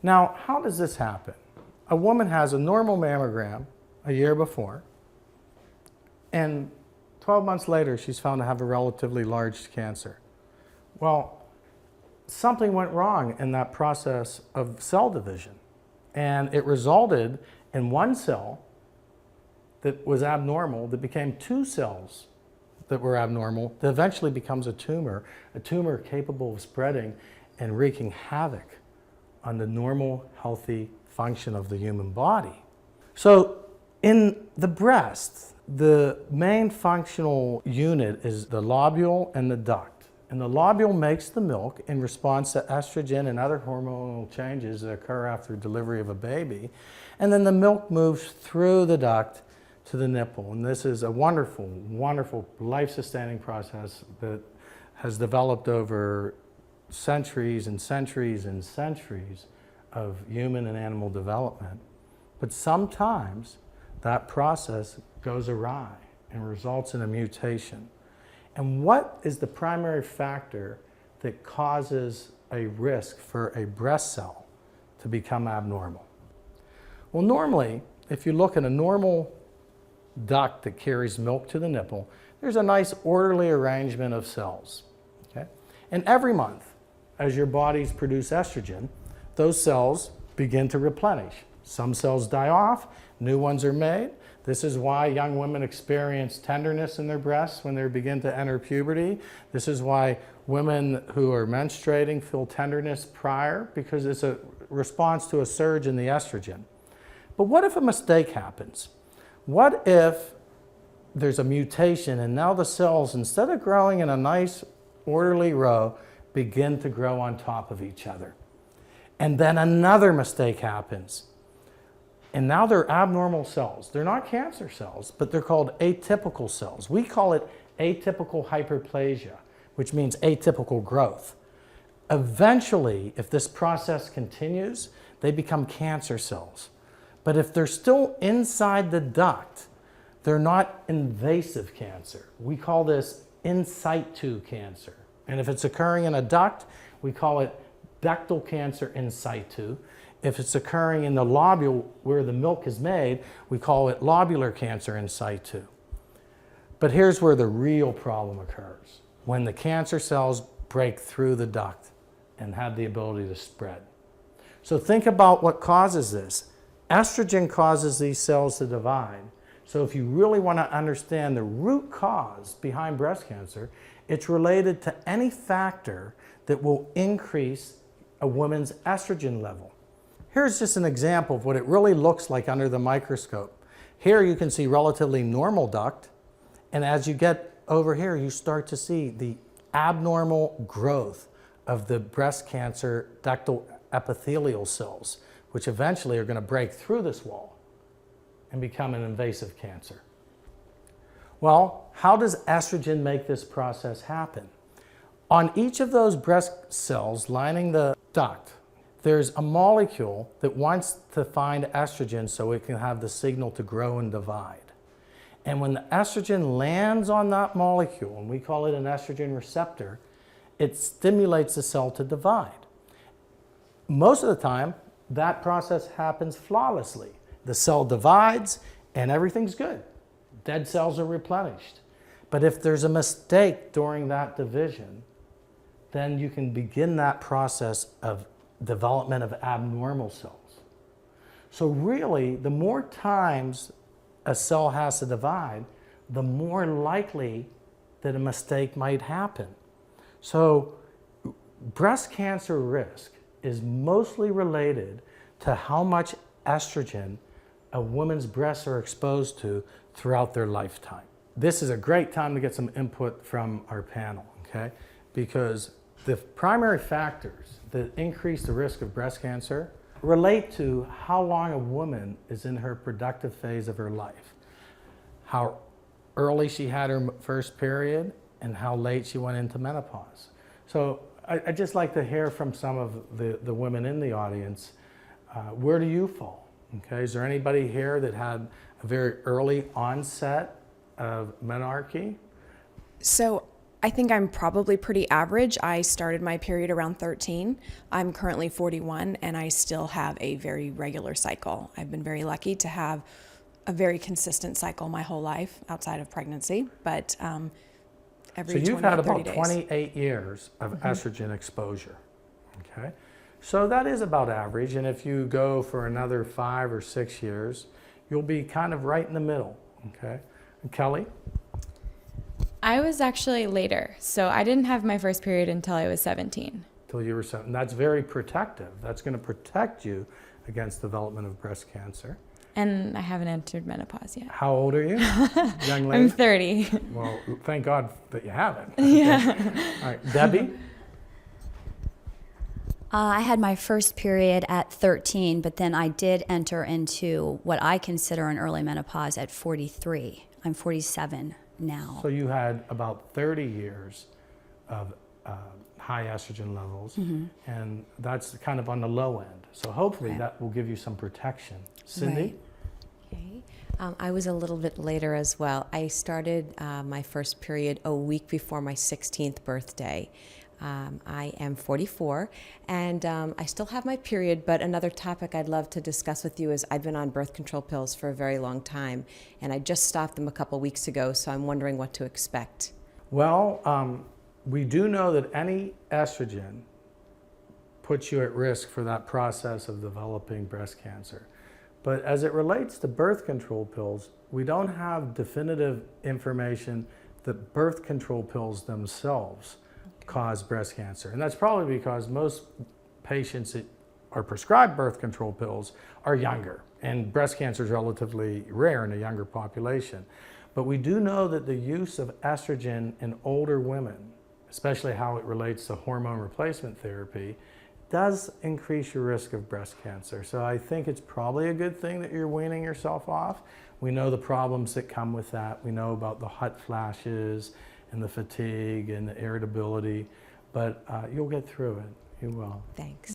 Now, how does this happen? A woman has a normal mammogram a year before, and 12 months later, she's found to have a relatively large cancer. Well, something went wrong in that process of cell division, and it resulted in one cell that was abnormal that became two cells that were abnormal that eventually becomes a tumor capable of spreading and wreaking havoc on the normal, healthy function of the human body. So in the breast, the main functional unit is the lobule and the duct. And the lobule makes the milk in response to estrogen and other hormonal changes that occur after delivery of a baby. And then the milk moves through the duct to the nipple. And this is a wonderful, wonderful life-sustaining process that has developed over centuries and centuries and centuries of human and animal development. But sometimes that process goes awry and results in a mutation. And what is the primary factor that causes a risk for a breast cell to become abnormal? Well, normally, if you look at a normal duct that carries milk to the nipple, there's a nice orderly arrangement of cells. Okay? And every month, as your bodies produce estrogen, those cells begin to replenish. Some cells die off, new ones are made. This is why young women experience tenderness in their breasts when they begin to enter puberty. This is why women who are menstruating feel tenderness prior, because it's a response to a surge in the estrogen. But what if a mistake happens? What if there's a mutation and now the cells, instead of growing in a nice orderly row, begin to grow on top of each other? And then another mistake happens. And now they're abnormal cells. They're not cancer cells, but they're called atypical cells. We call it atypical hyperplasia, which means atypical growth. Eventually, if this process continues, they become cancer cells. But if they're still inside the duct, they're not invasive cancer. We call this in situ cancer. And if it's occurring in a duct, we call it ductal cancer in situ. If it's occurring in the lobule where the milk is made, we call it lobular cancer in situ. But here's where the real problem occurs: when the cancer cells break through the duct and have the ability to spread. So think about what causes this. Estrogen causes these cells to divide. So if you really want to understand the root cause behind breast cancer, it's related to any factor that will increase a woman's estrogen level. Here's just an example of what it really looks like under the microscope. Here you can see relatively normal duct, and as you get over here, you start to see the abnormal growth of the breast cancer ductal epithelial cells, which eventually are going to break through this wall and become an invasive cancer. Well, how does estrogen make this process happen? On each of those breast cells lining the duct, there's a molecule that wants to find estrogen so it can have the signal to grow and divide. And when the estrogen lands on that molecule, and we call it an estrogen receptor, it stimulates the cell to divide. Most of the time, that process happens flawlessly. The cell divides and everything's good. Dead cells are replenished. But if there's a mistake during that division, then you can begin that process of development of abnormal cells. So really, the more times a cell has to divide, the more likely that a mistake might happen. So breast cancer risk is mostly related to how much estrogen a woman's breasts are exposed to throughout their lifetime. This is a great time to get some input from our panel, okay? Because the primary factors that increase the risk of breast cancer relate to how long a woman is in her productive phase of her life, how early she had her first period, and how late she went into menopause. So I'd just like to hear from some of the women in the audience. Where do you fall? Okay, is there anybody here that had a very early onset of menarche? So I think I'm probably pretty average. I started my period around 13. I'm currently 41 and I still have a very regular cycle. I've been very lucky to have a very consistent cycle my whole life outside of pregnancy, but every So you've 20 had to 30 about days. 28 years of estrogen exposure, okay? So that is about average, and if you go for another 5 or 6 years, you'll be kind of right in the middle, okay? And Kelly? I was actually later, so I didn't have my first period until I was 17. Till you were 7. That's very protective. That's going to protect you against development of breast cancer. And I haven't entered menopause yet. How old are you, young lady? I'm 30. Well, thank God that you haven't. Yeah. All right, Debbie? I had my first period at 13, but then I did enter into what I consider an early menopause at 43. I'm 47 now. So you had about 30 years of high estrogen levels, and that's kind of on the low end. So hopefully Okay. that will give you some protection. Cindy? Right. Okay. I was a little bit later as well. I started my first period a week before my 16th birthday. I am 44 and I still have my period, but another topic I'd love to discuss with you is I've been on birth control pills for a very long time and I just stopped them a couple weeks ago, so I'm wondering what to expect. Well, we do know that any estrogen puts you at risk for that process of developing breast cancer. But as it relates to birth control pills, we don't have definitive information that birth control pills themselves cause breast cancer. And that's probably because most patients that are prescribed birth control pills are younger, and breast cancer is relatively rare in a younger population. But we do know that the use of estrogen in older women, especially how it relates to hormone replacement therapy, does increase your risk of breast cancer. So I think it's probably a good thing that you're weaning yourself off. We know the problems that come with that. We know about the hot flashes and the fatigue and the irritability, but you'll get through it. You will. Thanks.